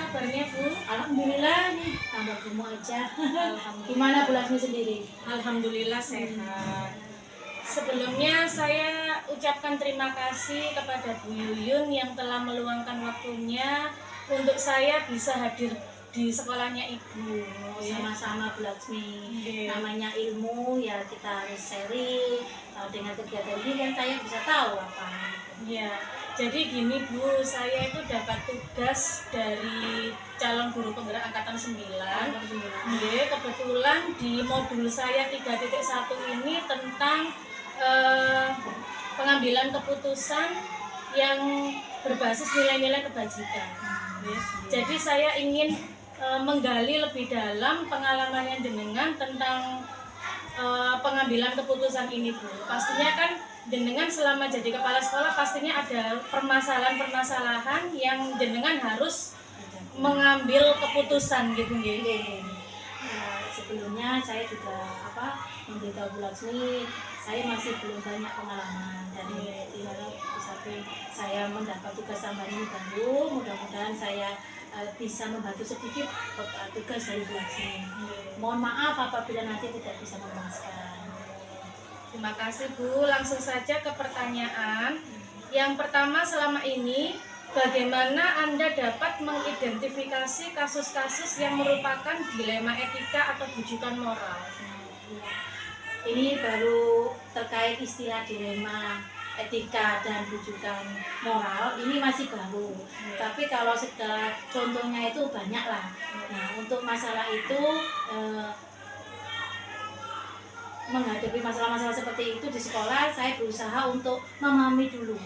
kabarnya Bu? Alhamdulillah nih, tambah gemuk aja. Alhamdulillah. Gimana Bu Laksmi sendiri? Alhamdulillah sehat. Sebelumnya saya ucapkan terima kasih kepada Bu Yuyun yang telah meluangkan waktunya untuk saya bisa hadir di sekolahnya Ibu. Sama-sama Bu Laksmi. Iya. Namanya ilmu ya kita harus sharing. Dengan kegiatan ini kan saya bisa tahu apa. Ya, jadi gini Bu, saya itu dapat tugas dari calon guru penggerak angkatan 9. Alhamdulillah. Iya, kebetulan di modul saya 3.1 ini tentang pengambilan keputusan yang berbasis nilai-nilai kebajikan. Ya. Jadi saya ingin menggali lebih dalam pengalamannya jenengan tentang pengambilan keputusan ini Bu. Pastinya kan jenengan selama jadi kepala sekolah pastinya ada permasalahan-permasalahan yang jenengan harus mengambil keputusan gitu nggih. Sebelumnya saya juga memberitahu Bu Laksmi, saya masih belum banyak pengalaman dari samping saya mendapat tugas tambahan ini baru, mudah-mudahan saya bisa membantu sedikit tugas dari Bu Laksmi. Mohon maaf apabila nanti tidak bisa memuaskan. Terima kasih Bu, langsung saja ke pertanyaan. Yang pertama, selama ini bagaimana Anda dapat mengidentifikasi kasus-kasus yang merupakan dilema etika atau bujukan moral? Ini baru terkait istilah dilema etika dan bujukan moral, ini masih baru. Tapi kalau segala contohnya itu banyak lah. Nah, untuk masalah itu menghadapi masalah-masalah seperti itu di sekolah, saya berusaha untuk memahami dulu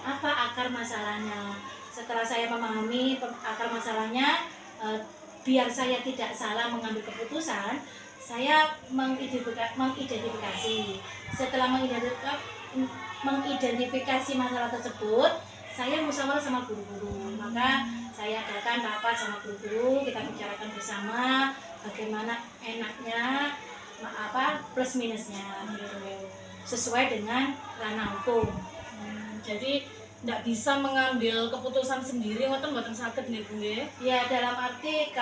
apa akar masalahnya. Setelah saya memahami akar masalahnya, biar saya tidak salah mengambil keputusan, saya mengidentifikasi. Setelah mengidentifikasi masalah tersebut, saya musyawarah sama guru-guru. Maka saya adakan rapat sama guru-guru, kita bicarakan bersama bagaimana enaknya plus minusnya sesuai dengan ranah hukum. Jadi tidak bisa mengambil keputusan sendiri, mboten saged nih Bu nggih. Ya, dalam arti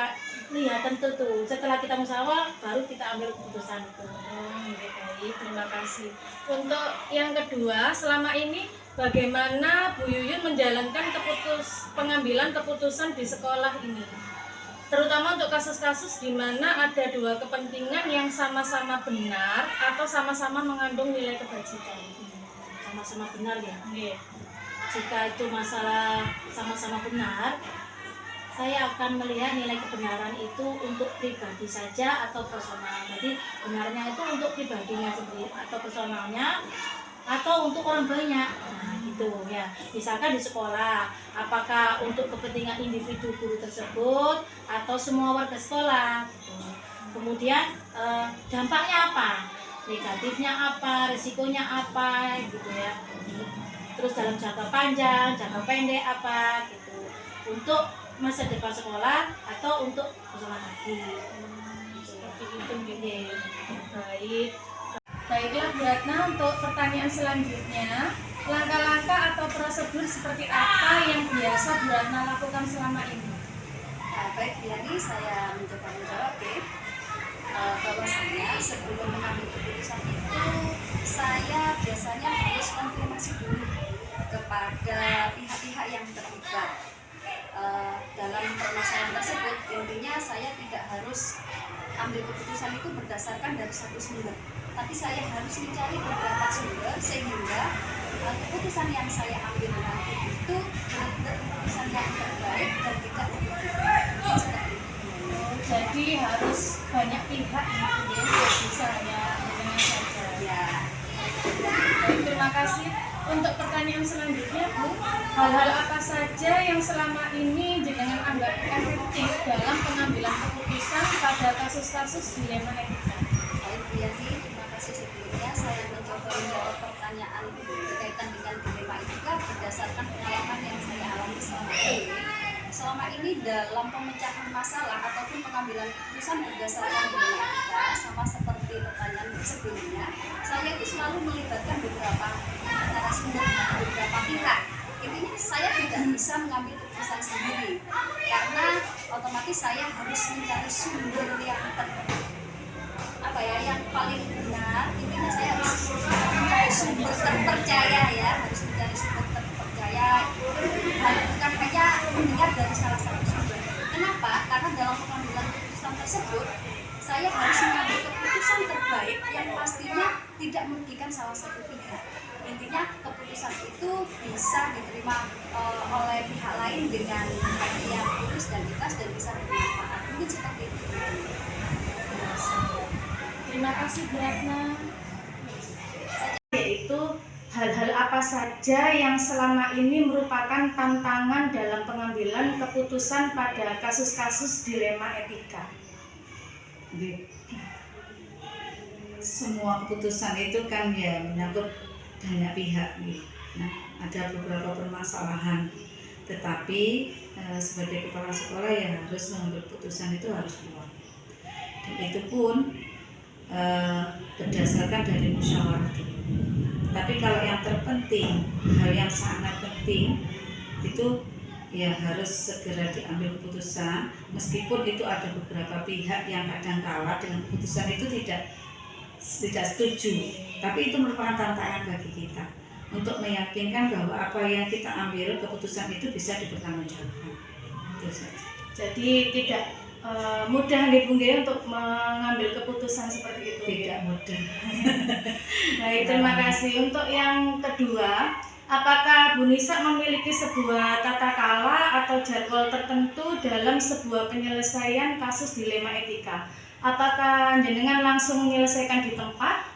lihat tentu tuh setelah kita musyawarah baru kita ambil keputusan itu. Baik, terima kasih. Untuk yang kedua, selama ini bagaimana Bu Yuyun menjalankan pengambilan keputusan di sekolah ini? Terutama untuk kasus-kasus di mana ada dua kepentingan yang sama-sama benar atau sama-sama mengandung nilai kebajikan. Sama-sama benar ya. Nggih. Jika itu masalah sama-sama benar, saya akan melihat nilai kebenaran itu untuk pribadi saja atau personal. Jadi benarnya itu untuk pribadinya sendiri atau personalnya atau untuk orang banyak. Nah, gitu ya. Misalkan di sekolah, apakah untuk kepentingan individu guru tersebut atau semua warga sekolah. Kemudian dampaknya apa? Negatifnya apa? Risikonya apa? Gitu ya. Terus dalam jangka panjang, jangka pendek apa gitu. Untuk masa depan sekolah atau untuk sekolah lagi. Seperti itu nggih. Baik. Baiklah Bu Ratna, untuk pertanyaan selanjutnya, langkah-langkah atau prosedur seperti apa yang biasa Bu Ratna lakukan selama ini? Baik, Diani, saya mencoba menjawab bahwasanya sebelum mengambil keputusan itu saya biasanya harus konfirmasi dulu kepada pihak-pihak yang terlibat dalam permasalahan tersebut. Intinya saya tidak harus ambil keputusan itu berdasarkan dari satu sumber, tapi saya harus mencari beberapa sumber sehingga keputusan yang saya ambil nanti itu benar-benar keputusan yang terbaik dan tidak Jadi harus banyak pihak gitu ya, bisa ya dengan saja. ya. Baik, terima kasih. Untuk pertanyaan selanjutnya Bu, hal-hal apa saja yang selama ini jenengan anggap efektif dalam pengambilan keputusan pada kasus-kasus dilema etika? Baik, Diani, terima kasih sebelumnya. Saya mencoba menjawab pertanyaan berkaitan dengan dilema etika berdasarkan pengalaman yang saya alami selama ini. Selama ini dalam pemecahan masalah ataupun pengambilan keputusan berdasarkan dilema etika, sama seperti pertanyaan sebelumnya, saya itu selalu melibatkan beberapa narasumber, beberapa pihak. Intinya saya tidak bisa mengambil keputusan sendiri karena tapi saya harus mencari sumber yang yang paling benar. Intinya saya harus mencari sumber terpercaya ya, harus mencari sumber terpercaya, bukan hanya mendengar dari salah satu sumber. Kenapa? Karena dalam pengambilan keputusan tersebut saya harus mengambil keputusan terbaik yang pastinya tidak merugikan salah satu pihak. Intinya keputusan itu bisa diterima oleh pihak lain dengan hati yang tulus dan ikhlas dan bisa bermanfaat. Mungkin seperti itu. Terima kasih Bu Ratna. Yaitu hal-hal apa saja yang selama ini merupakan tantangan dalam pengambilan keputusan pada kasus-kasus dilema etika. Semua keputusan itu kan ya menyangkut banyak pihak nih. Nah, ada beberapa permasalahan, tetapi sebagai kepala sekolah yang harus mengambil keputusan itu harus kuat. Dan itu pun berdasarkan dari musyawarah dulu. Tapi kalau yang terpenting, hal yang sangat penting itu ya harus segera diambil keputusan, meskipun itu ada beberapa pihak yang kadang-kala dengan keputusan itu tidak setuju, tapi itu merupakan tantangan bagi kita untuk meyakinkan bahwa apa yang kita ambil keputusan itu bisa dipertanggungjawabkan. Itu saja. Jadi tidak mudah nih Bung Gaya untuk mengambil keputusan seperti itu. Tidak mudah. Baik, terima kasih. Untuk yang kedua, apakah Bu Nisa memiliki sebuah tata cara atau jadwal tertentu dalam sebuah penyelesaian kasus dilema etika? Apakah jenengan langsung menyelesaikan di tempat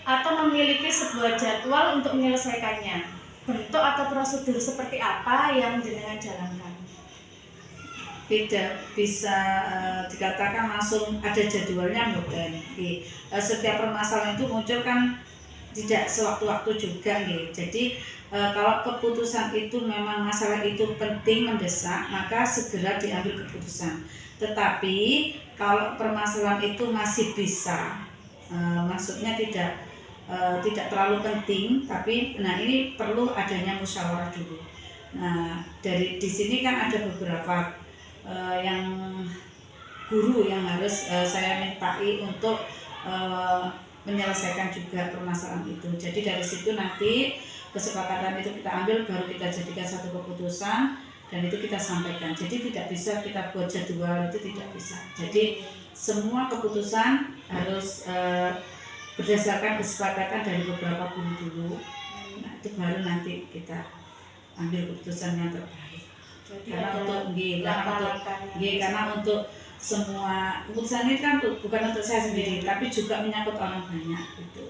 atau memiliki sebuah jadwal untuk menyelesaikannya? Bentuk atau prosedur seperti apa yang jenengan jalankan? Tidak bisa dikatakan langsung ada jadwalnya, bukan. Setiap permasalahan itu muncul kan tidak sewaktu-waktu juga, gitu. Jadi kalau keputusan itu memang masalah itu penting, mendesak, maka segera diambil keputusan. Tetapi kalau permasalahan itu masih bisa, maksudnya tidak terlalu penting, tapi ini perlu adanya musyawarah dulu. Nah, di sini kan ada beberapa yang guru yang harus saya mintai untuk menyelesaikan juga permasalahan itu. Jadi dari situ nanti kesepakatan itu kita ambil, baru kita jadikan satu keputusan dan itu kita sampaikan. Jadi tidak bisa kita buat jadwal, itu tidak bisa. Jadi semua keputusan harus berdasarkan kesepakatan dari beberapa guru dulu. Nah, itu baru nanti kita ambil keputusan yang terbaik. Karena untuk semua keputusan ini kan bukan untuk saya sendiri, tapi juga menyangkut orang banyak gitu.